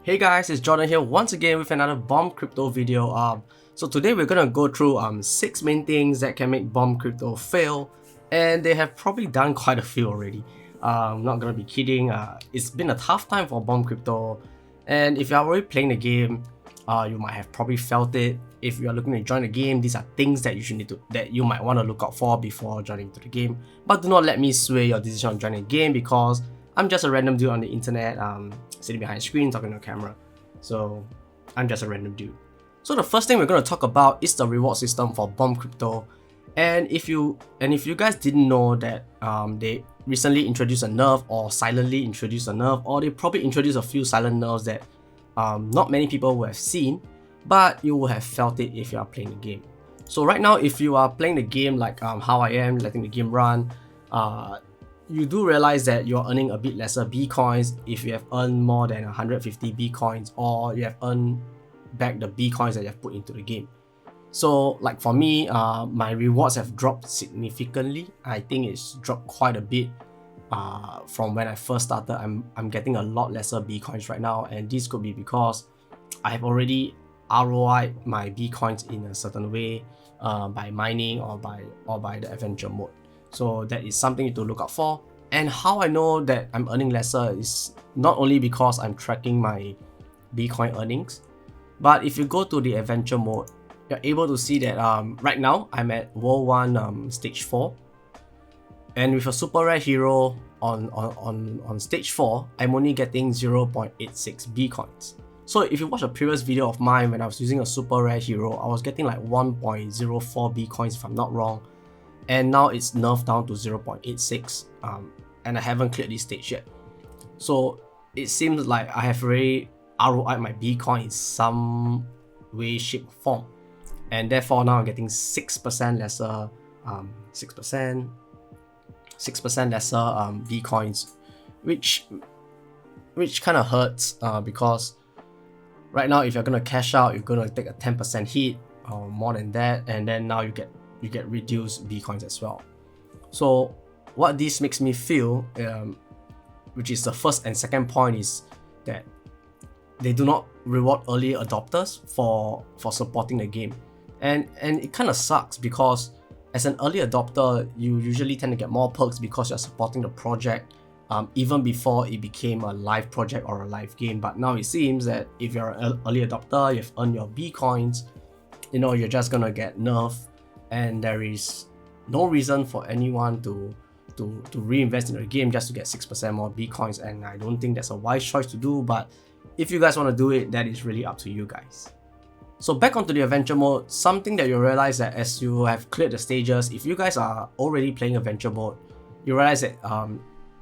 Hey guys, it's Jordan here once again with another Bomb Crypto video. So today we're gonna go through 6 main things that can make Bomb Crypto fail, and they have probably done quite a few already. I'm not gonna be kidding. It's been a tough time for Bomb Crypto, and if you're already playing the game, you might have probably felt it. If you are looking to join the game, these are things that you might want to look out for before joining into the game. But do not let me sway your decision on joining the game because I'm just a random dude on the internet, sitting behind a screen talking to a camera. So I'm just a random dude. So the first thing we're going to talk about is the reward system for Bomb Crypto. And if you guys didn't know that they recently introduced a nerf or silently introduced a nerf, or they probably introduced a few silent nerfs that not many people will have seen, but you will have felt it if you are playing the game. So right now, if you are playing the game like how I am, letting the game run, you do realize that you're earning a bit lesser Bcoins if you have earned more than 150 Bcoins, or you have earned back the Bcoins that you have put into the game. So like for me, my rewards have dropped significantly. I think it's dropped quite a bit from when I first started. I'm getting a lot lesser Bcoins right now, and this could be because I have already ROI'd my Bcoins in a certain way by mining or by the adventure mode. So that is something to look out for. And how I know that I'm earning lesser is not only because I'm tracking my Bcoin earnings, but if you go to the adventure mode, you're able to see that right now I'm at World 1 Stage 4. And with a super rare hero on Stage 4, I'm only getting 0.86 Bcoins. So if you watch a previous video of mine when I was using a super rare hero, I was getting like 1.04 Bcoins if I'm not wrong. And now it's nerfed down to 0.86, and I haven't cleared this stage yet. So it seems like I have already ROI'd my Bcoin in some way, shape, or form, and therefore now I'm getting 6% lesser, 6% lesser Bcoins, which kind of hurts because right now if you're gonna cash out, you're gonna take a 10% hit or more than that, and then now you get reduced Bcoins as well. So what this makes me feel, which is the first and second point, is that they do not reward early adopters for supporting the game. And it kind of sucks because as an early adopter, you usually tend to get more perks because you're supporting the project even before it became a live project or a live game. But now it seems that if you're an early adopter, you've earned your Bcoins, you're just gonna get nerfed, and there is no reason for anyone to reinvest in the game just to get 6% more Bcoins, and I don't think that's a wise choice to do. But if you guys want to do it, that is really up to you guys. So back onto the adventure mode, something that you realize that as you have cleared the stages, if you guys are already playing adventure mode, you realize that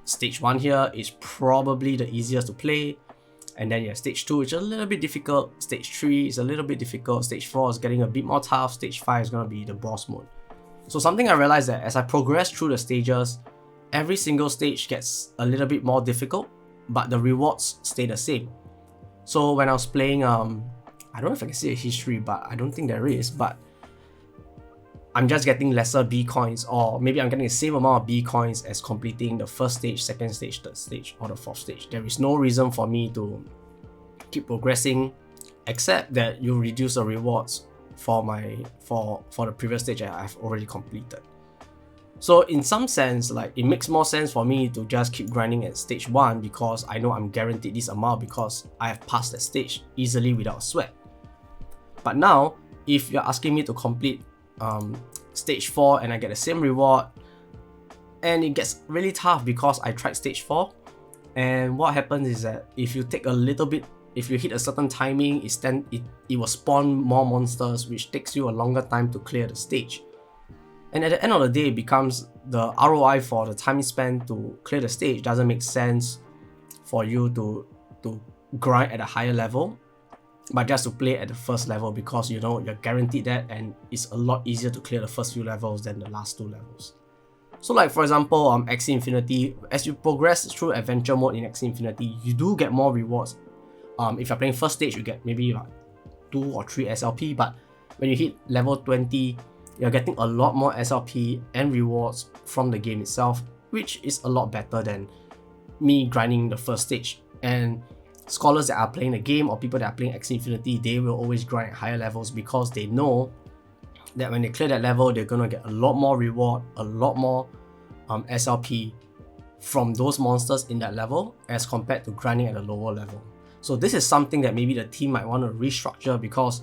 stage 1 here is probably the easiest to play, and then you have stage 2, which is a little bit difficult, stage 3 is a little bit difficult, stage 4 is getting a bit more tough, stage 5 is going to be the boss mode. So something I realized that as I progress through the stages, every single stage gets a little bit more difficult, but the rewards stay the same. So when I was playing, I don't know if I can see a history, but I don't think there is, but I'm just getting lesser Bcoins, or maybe I'm getting the same amount of Bcoins as completing the first stage, second stage, third stage, or the fourth stage. There is no reason for me to keep progressing, except that you reduce the rewards for the previous stage that I've already completed. So in some sense, like, it makes more sense for me to just keep grinding at stage 1 because I know I'm guaranteed this amount because I have passed that stage easily without a sweat. But now, if you're asking me to complete stage 4 and I get the same reward, and it gets really tough because I tried stage 4, and what happens is that if you take a little bit, if you hit a certain timing, it will spawn more monsters, which takes you a longer time to clear the stage. And at the end of the day, it becomes the ROI for the time spent to clear the stage doesn't make sense for you to grind at a higher level, but just to play at the first level, because you're guaranteed that, and it's a lot easier to clear the first few levels than the last 2 levels. So like for example, Axie Infinity, as you progress through adventure mode in Axie Infinity, you do get more rewards. If you're playing first stage, you get maybe like 2 or 3 SLP, but when you hit level 20, you're getting a lot more SLP and rewards from the game itself, which is a lot better than me grinding the first stage. And scholars that are playing the game or people that are playing Axie Infinity, they will always grind at higher levels because they know that when they clear that level, they're gonna get a lot more reward, a lot more SLP from those monsters in that level as compared to grinding at a lower level. So this is something that maybe the team might want to restructure, because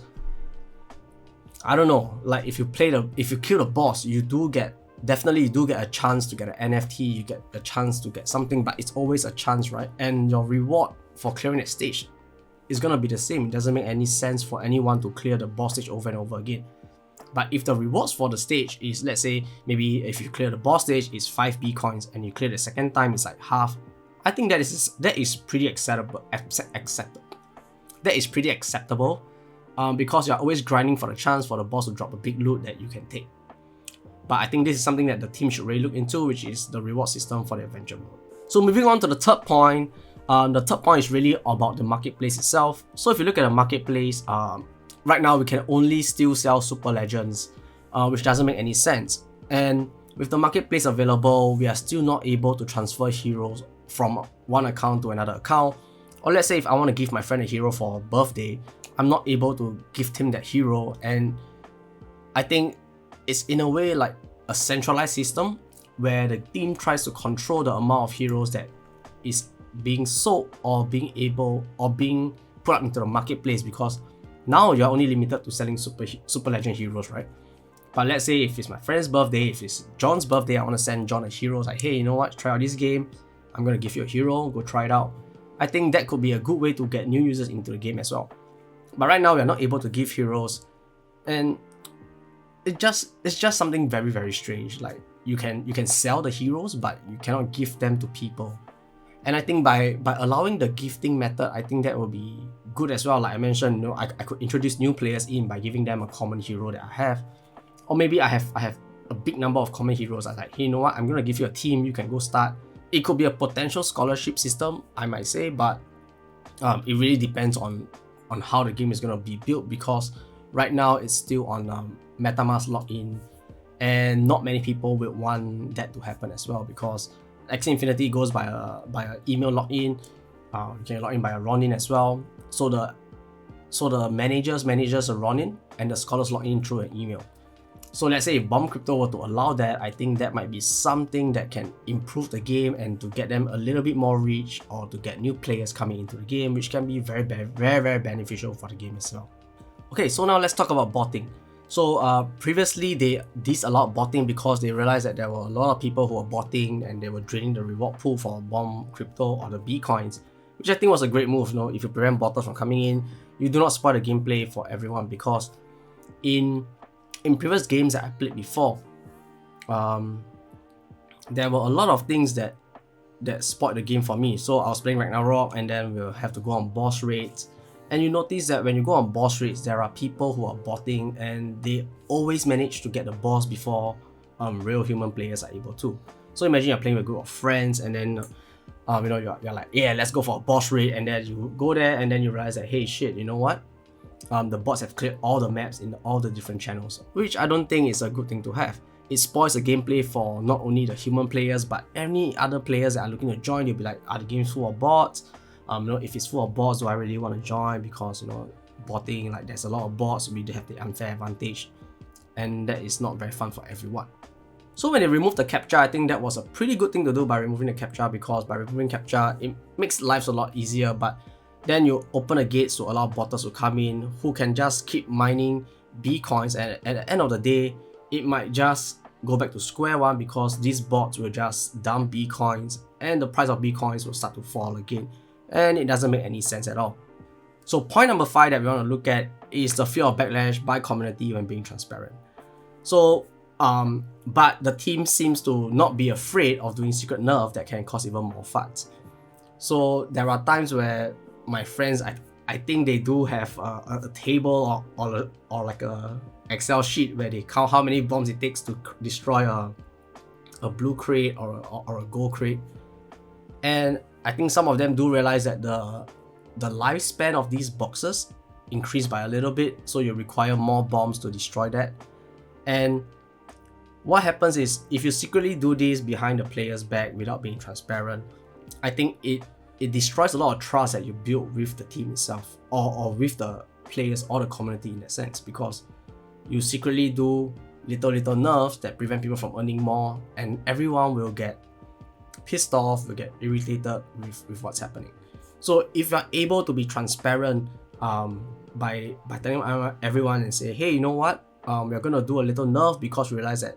I don't know, like if you kill the boss, you do get a chance to get an NFT, you get a chance to get something, but it's always a chance, right? And your reward for clearing that stage is gonna be the same. It doesn't make any sense for anyone to clear the boss stage over and over again. But if the rewards for the stage is, let's say, maybe if you clear the boss stage is 5 Bcoins and you clear the second time it's like half, I think that is pretty acceptable. That is pretty acceptable, because you're always grinding for the chance for the boss to drop a big loot that you can take. But I think this is something that the team should really look into, which is the reward system for the adventure mode. So moving on to the third point, the third point is really about the marketplace itself. So if you look at the marketplace, right now we can only still sell super legends, which doesn't make any sense. And with the marketplace available, we are still not able to transfer heroes from one account to another account. Or let's say if I want to give my friend a hero for a birthday, I'm not able to gift him that hero. And I think it's in a way like a centralized system where the team tries to control the amount of heroes that is being sold or being put up into the marketplace, because now you're only limited to selling super legend heroes, right? But let's say if it's my friend's birthday, if it's John's birthday, I want to send John a hero. It's like, hey, you know what? Try out this game. I'm going to give you a hero. Go try it out. I think that could be a good way to get new users into the game as well. But right now, we are not able to give heroes. And it's just something very, very strange. Like you can sell the heroes, but you cannot give them to people. And I think by allowing the gifting method, I think that will be good as well. Like I mentioned, you know, I could introduce new players in by giving them a common hero that I have. Or maybe I have a big number of common heroes. I'm like, hey, you know what? I'm gonna give you a team, you can go start. It could be a potential scholarship system, I might say, but it really depends on how the game is gonna be built, because right now it's still on MetaMask login, and not many people will want that to happen as well, because Axie Infinity goes by a email login. You can log in by a run-in as well. So the managers a run-in, and the scholars log in through an email. So let's say if Bomb Crypto were to allow that, I think that might be something that can improve the game and to get them a little bit more reach, or to get new players coming into the game, which can be very, very beneficial for the game as well. Okay, so now let's talk about botting. So previously they disallowed botting because they realized that there were a lot of people who were botting and they were draining the reward pool for Bomb Crypto or the Bcoins, which I think was a great move. You know, if you prevent botters from coming in, you do not spoil the gameplay for everyone, because in previous games that I played before, there were a lot of things that spoiled the game for me. So I was playing Ragnarok, and then we'll have to go on boss raids. And you notice that when you go on boss raids, there are people who are botting, and they always manage to get the boss before real human players are able to. So imagine you're playing with a group of friends, and then you know, you're like, yeah, let's go for a boss raid, and then you go there, and then you realize that, hey, shit, you know what? The bots have cleared all the maps in all the different channels, which I don't think is a good thing to have. It spoils the gameplay for not only the human players, but any other players that are looking to join. You'll be like, are the games full of bots? You know, if it's full of bots, do I really want to join? Because, you know, botting, like there's a lot of bots, we have the unfair advantage, and that is not very fun for everyone. So when they removed the captcha, I think that was a pretty good thing to do by removing the captcha, because by removing captcha, it makes lives a lot easier. But then you open the gates to allow botters to come in who can just keep mining Bcoins, and at the end of the day, it might just go back to square one, because these bots will just dump Bcoins and the price of Bcoins will start to fall again, and it doesn't make any sense at all. So point number 5 that we want to look at is the fear of backlash by community when being transparent. So but the team seems to not be afraid of doing secret nerf that can cause even more FUDs. So there are times where my friends, I think they do have a table or like a Excel sheet where they count how many bombs it takes to destroy a blue crate or a gold crate. And I think some of them do realize that the lifespan of these boxes increased by a little bit, so you require more bombs to destroy that. And what happens is, if you secretly do this behind the player's back without being transparent, I think it it destroys a lot of trust that you build with the team itself, or with the players or the community in that sense, because you secretly do little nerfs that prevent people from earning more, and everyone will get pissed off, will get irritated with what's happening. So if you're able to be transparent by telling everyone and say, hey, you know what, we're gonna do a little nerf because we realize that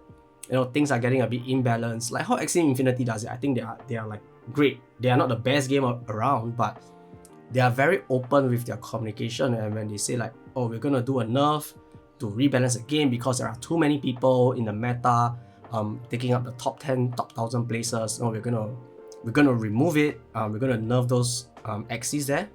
things are getting a bit imbalanced, like how Axie Infinity does it. I think they are like great. They are not the best game around, but they are very open with their communication, and when they say like, oh, we're gonna do a nerf to rebalance the game because there are too many people in the meta taking up the top 10, top 1,000 places. We're gonna remove it. We're gonna nerf those Axies there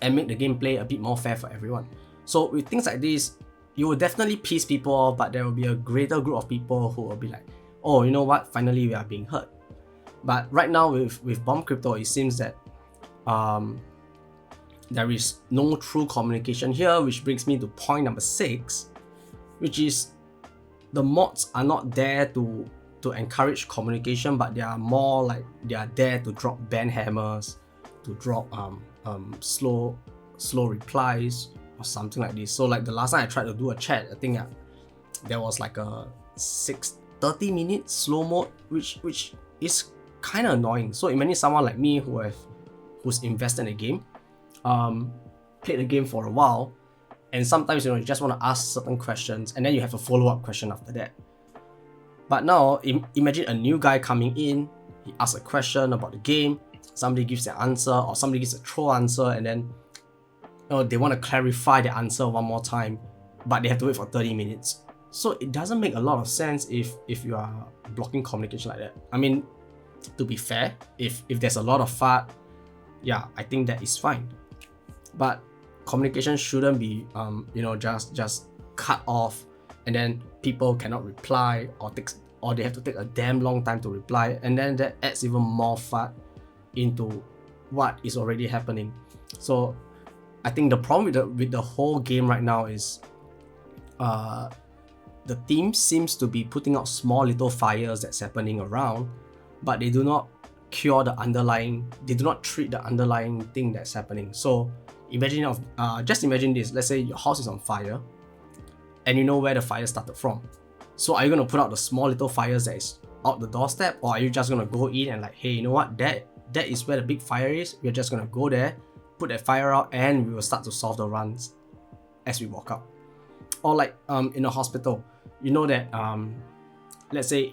and make the gameplay a bit more fair for everyone. So with things like this, you will definitely piss people off, but there will be a greater group of people who will be like, oh, you know what, finally we are being heard. But right now with Bomb Crypto, it seems that there is no true communication here, which brings me to point number 6, which is the mods are not there to encourage communication, but they are more like they are there to drop ban hammers, to drop slow replies or something like this. So like the last time I tried to do a chat, I think there was like a 30 minute slow mode, which is kind of annoying. So imagine someone like me who's invested in a game, played the game for a while, and sometimes you just want to ask certain questions and then you have a follow-up question after that. But now imagine a new guy coming in, he asks a question about the game, somebody gives their answer, or somebody gives a troll answer, and then they want to clarify the answer one more time, but they have to wait for 30 minutes. So it doesn't make a lot of sense if you are blocking communication like that. I mean, to be fair, if there's a lot of FUD, yeah, I think that is fine. But communication shouldn't be just cut off and then people cannot reply, or they have to take a damn long time to reply, and then that adds even more FUD into what is already happening. So I think the problem with the whole game right now is the team seems to be putting out small little fires that's happening around, but they do not treat the underlying thing that's happening. So just imagine this. Let's say your house is on fire and you know where the fire started from. So are you going to put out the small little fires that is out the doorstep, or are you just going to go in and like, hey, you know what, that is where the big fire is, we're just going to go there, put that fire out, and we will start to solve the runs as we walk out. Or like in a hospital, you know that let's say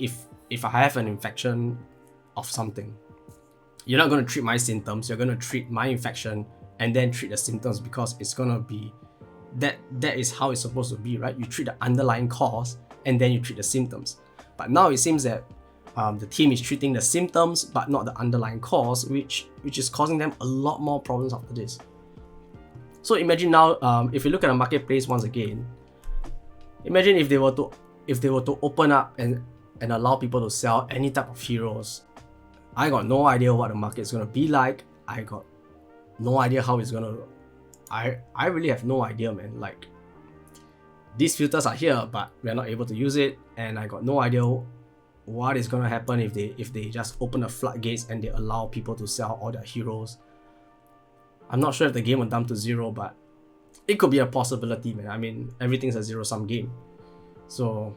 if I have an infection of something, you're not going to treat my symptoms, you're going to treat my infection and then treat the symptoms, because it's going to be that is how it's supposed to be, right? You treat the underlying cause and then you treat the symptoms. But now it seems that the team is treating the symptoms but not the underlying cause, which is causing them a lot more problems after this. So imagine now, if you look at the marketplace once again, imagine if they were to open up and allow people to sell any type of heroes. I got no idea what the market is gonna be like. I got no idea how it's gonna. I really have no idea, man. Like, these filters are here, but we're not able to use it, and I got no idea what is gonna happen if they just open the floodgates and they allow people to sell all their heroes. I'm not sure if the game will dump to 0, but it could be a possibility, man. I mean, everything's a zero-sum game. So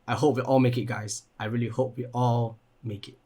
I hope we all make it, guys. I really hope we all make it.